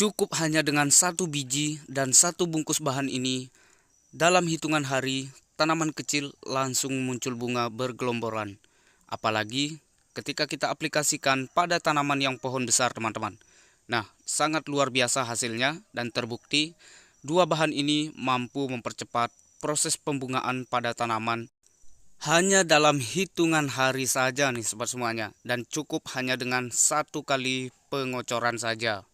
Cukup hanya dengan satu biji dan satu bungkus bahan ini, dalam hitungan hari, tanaman kecil langsung muncul bunga bergelomboran. Apalagi ketika kita aplikasikan pada tanaman yang pohon besar, teman-teman. Nah, sangat luar biasa hasilnya dan terbukti dua bahan ini mampu mempercepat proses pembungaan pada tanaman hanya dalam hitungan hari saja nih sobat semuanya, dan cukup hanya dengan satu kali pengocoran saja.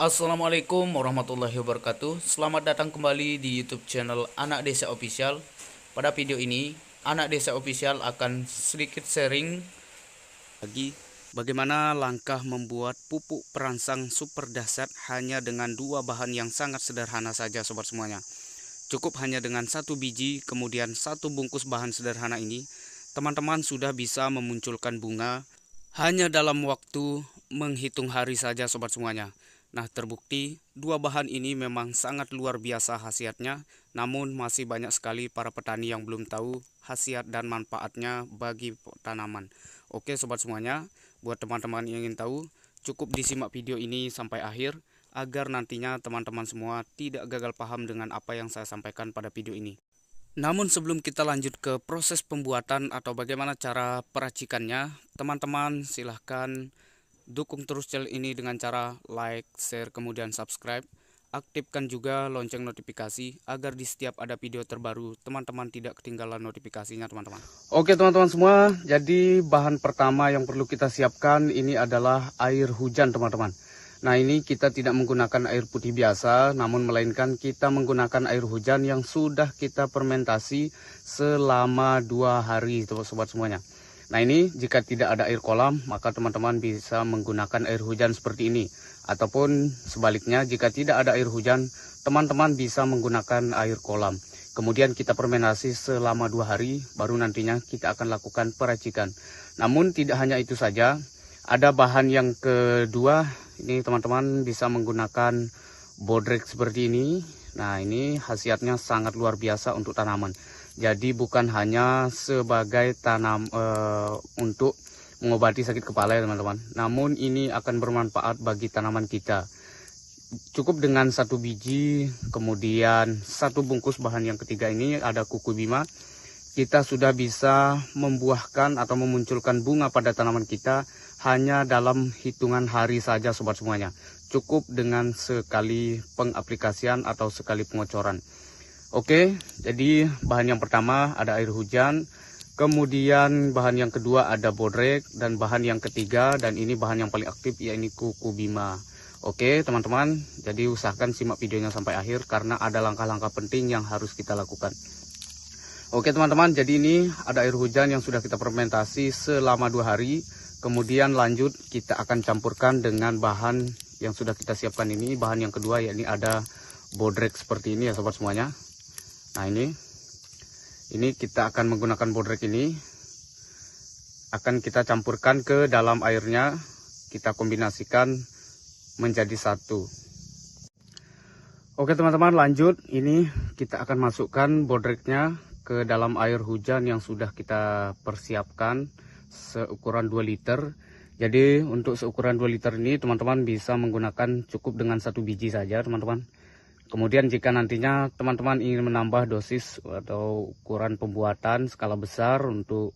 Assalamualaikum warahmatullahi wabarakatuh. Selamat datang kembali di YouTube channel Anak Desa Official. Pada video ini, Anak Desa Official akan sedikit sharing lagi bagaimana langkah membuat pupuk perangsang super dahsyat hanya dengan dua bahan yang sangat sederhana saja sobat semuanya. Cukup hanya dengan satu biji, kemudian satu bungkus bahan sederhana ini, teman-teman sudah bisa memunculkan bunga hanya dalam waktu menghitung hari saja sobat semuanya. Nah, terbukti dua bahan ini memang sangat luar biasa khasiatnya, namun masih banyak sekali para petani yang belum tahu khasiat dan manfaatnya bagi tanaman. Oke sobat semuanya, buat teman-teman yang ingin tahu, cukup disimak video ini sampai akhir agar nantinya teman-teman semua tidak gagal paham dengan apa yang saya sampaikan pada video ini. Namun sebelum kita lanjut ke proses pembuatan atau bagaimana cara peracikannya, teman-teman silahkan dukung terus channel ini dengan cara like, share, kemudian subscribe. Aktifkan juga lonceng notifikasi agar di setiap ada video terbaru teman-teman tidak ketinggalan notifikasinya teman-teman. Oke teman-teman semua, jadi bahan pertama yang perlu kita siapkan ini adalah air hujan teman-teman. Nah, ini kita tidak menggunakan air putih biasa, namun melainkan kita menggunakan air hujan yang sudah kita fermentasi selama 2 hari sobat semuanya. Nah, ini jika tidak ada air kolam, maka teman-teman bisa menggunakan air hujan seperti ini. Ataupun sebaliknya, jika tidak ada air hujan, teman-teman bisa menggunakan air kolam. Kemudian kita fermentasi selama 2 hari, baru nantinya kita akan lakukan peracikan. Namun tidak hanya itu saja, ada bahan yang kedua, ini teman-teman bisa menggunakan bodrek seperti ini. Nah, ini khasiatnya sangat luar biasa untuk tanaman. Jadi bukan hanya sebagai untuk mengobati sakit kepala ya teman-teman, namun ini akan bermanfaat bagi tanaman kita. Cukup dengan satu biji, kemudian satu bungkus bahan yang ketiga ini ada kuku bima, kita sudah bisa membuahkan atau memunculkan bunga pada tanaman kita hanya dalam hitungan hari saja sobat semuanya. Cukup dengan sekali pengaplikasian atau sekali pengocoran. Oke, jadi bahan yang pertama ada air hujan, kemudian bahan yang kedua ada bodrek, dan bahan yang ketiga, dan ini bahan yang paling aktif, yaitu kuku bima. Oke teman-teman, jadi usahakan simak videonya sampai akhir karena ada langkah-langkah penting yang harus kita lakukan. Oke teman-teman, jadi ini ada air hujan yang sudah kita fermentasi selama 2 hari. Kemudian lanjut kita akan campurkan dengan bahan yang sudah kita siapkan ini. Bahan yang kedua yakni ada bodrek seperti ini ya sobat semuanya. Nah, ini kita akan menggunakan bodrek ini, akan kita campurkan ke dalam airnya, kita kombinasikan menjadi satu. Oke teman-teman, lanjut, ini kita akan masukkan bodreknya ke dalam air hujan yang sudah kita persiapkan seukuran 2 liter. Jadi untuk seukuran 2 liter ini teman-teman bisa menggunakan cukup dengan satu biji saja teman-teman. Kemudian jika nantinya teman-teman ingin menambah dosis atau ukuran pembuatan skala besar untuk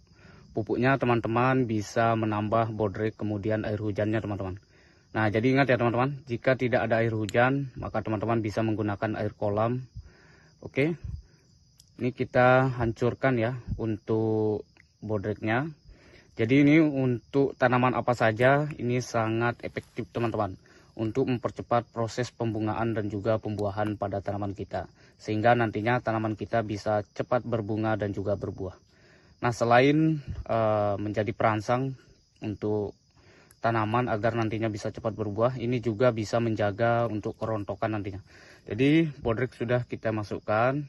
pupuknya, teman-teman bisa menambah bodrek kemudian air hujannya teman-teman. Nah, jadi ingat ya teman-teman, jika tidak ada air hujan maka teman-teman bisa menggunakan air kolam. Oke, ini kita hancurkan ya untuk bodreknya. Jadi ini untuk tanaman apa saja ini sangat efektif teman-teman, untuk mempercepat proses pembungaan dan juga pembuahan pada tanaman kita, sehingga nantinya tanaman kita bisa cepat berbunga dan juga berbuah. Nah, selain menjadi perangsang untuk tanaman agar nantinya bisa cepat berbuah, ini juga bisa menjaga untuk kerontokan nantinya. Jadi bodrek sudah kita masukkan,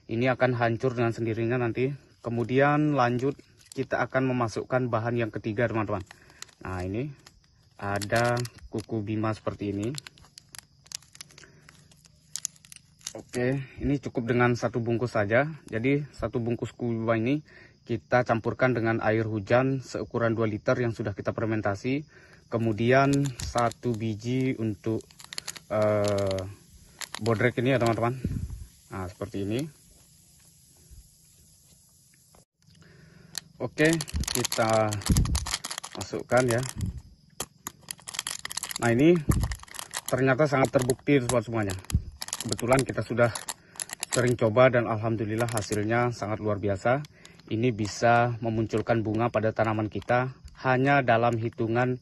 ini akan hancur dengan sendirinya nanti. Kemudian lanjut kita akan memasukkan bahan yang ketiga teman-teman. Nah, ini ada kuku bima seperti ini. Oke, ini cukup dengan satu bungkus saja. Jadi satu bungkus kuiba ini kita campurkan dengan air hujan seukuran 2 liter yang sudah kita fermentasi. Kemudian 1 biji untuk bodrek ini ya teman-teman. Nah seperti ini. Oke, kita masukkan ya. Nah ini ternyata sangat terbukti sobat semuanya. Kebetulan kita sudah sering coba dan alhamdulillah hasilnya sangat luar biasa. Ini bisa memunculkan bunga pada tanaman kita hanya dalam hitungan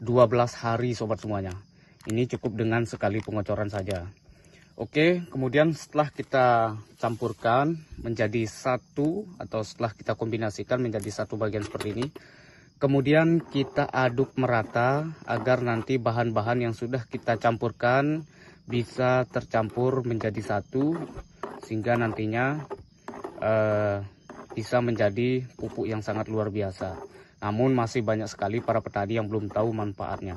12 hari sobat semuanya. Ini cukup dengan sekali pengocoran saja. Oke, kemudian setelah kita campurkan menjadi satu atau setelah kita kombinasikan menjadi satu bagian seperti ini, kemudian kita aduk merata agar nanti bahan-bahan yang sudah kita campurkan bisa tercampur menjadi satu sehingga nantinya bisa menjadi pupuk yang sangat luar biasa. Namun masih banyak sekali para petani yang belum tahu manfaatnya.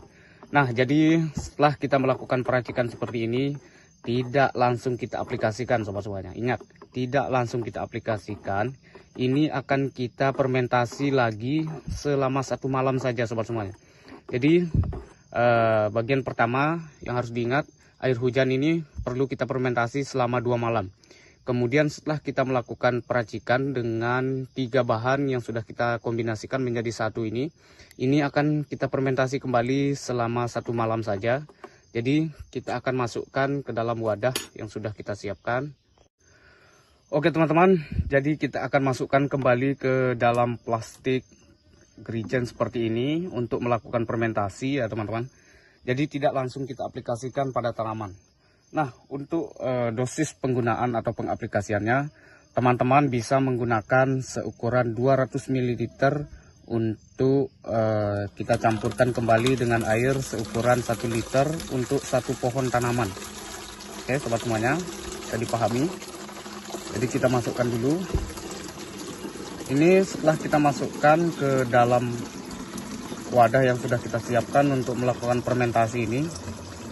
Nah, jadi setelah kita melakukan peracikan seperti ini, tidak langsung kita aplikasikan sobat semuanya. Ingat, tidak langsung kita aplikasikan. Ini akan kita fermentasi lagi selama 1 malam saja sobat semuanya. Jadi bagian pertama yang harus diingat, air hujan ini perlu kita fermentasi selama 2 malam. Kemudian setelah kita melakukan peracikan dengan 3 bahan yang sudah kita kombinasikan menjadi satu ini akan kita fermentasi kembali selama 1 malam saja. Jadi kita akan masukkan ke dalam wadah yang sudah kita siapkan. Oke teman-teman, jadi kita akan masukkan kembali ke dalam plastik gerigen seperti ini untuk melakukan fermentasi ya teman-teman. Jadi tidak langsung kita aplikasikan pada tanaman. Nah, untuk dosis penggunaan atau pengaplikasiannya, teman-teman bisa menggunakan seukuran 200 ml untuk kita campurkan kembali dengan air seukuran 1 liter untuk 1 pohon tanaman. Oke, sobat semuanya, bisa dipahami. Jadi kita masukkan dulu. Ini setelah kita masukkan ke dalam wadah yang sudah kita siapkan untuk melakukan fermentasi ini,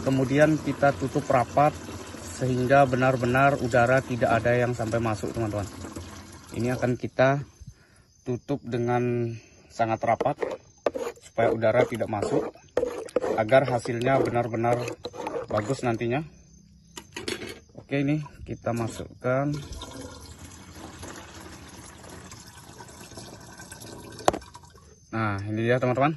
kemudian kita tutup rapat sehingga benar-benar udara tidak ada yang sampai masuk teman-teman. Ini akan kita tutup dengan sangat rapat supaya udara tidak masuk agar hasilnya benar-benar bagus nantinya. Oke, ini kita masukkan. Nah ini dia teman-teman.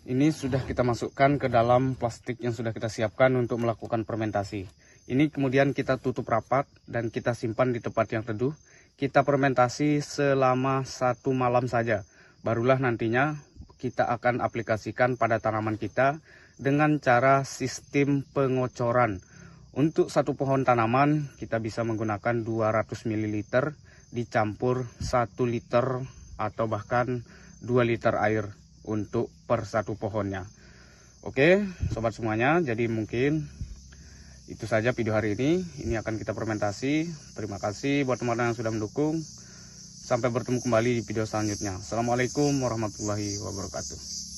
Ini sudah kita masukkan ke dalam plastik yang sudah kita siapkan untuk melakukan fermentasi. Ini kemudian kita tutup rapat dan kita simpan di tempat yang teduh. Kita fermentasi selama 1 malam saja. Barulah nantinya kita akan aplikasikan pada tanaman kita dengan cara sistem pengocoran. Untuk 1 pohon tanaman kita bisa menggunakan 200 ml dicampur 1 liter atau bahkan 2 liter air untuk per 1 pohonnya. Oke sobat semuanya, jadi mungkin itu saja video hari ini. Ini akan kita fermentasi. Terima kasih buat teman-teman yang sudah mendukung. Sampai bertemu kembali di video selanjutnya. Assalamualaikum warahmatullahi wabarakatuh.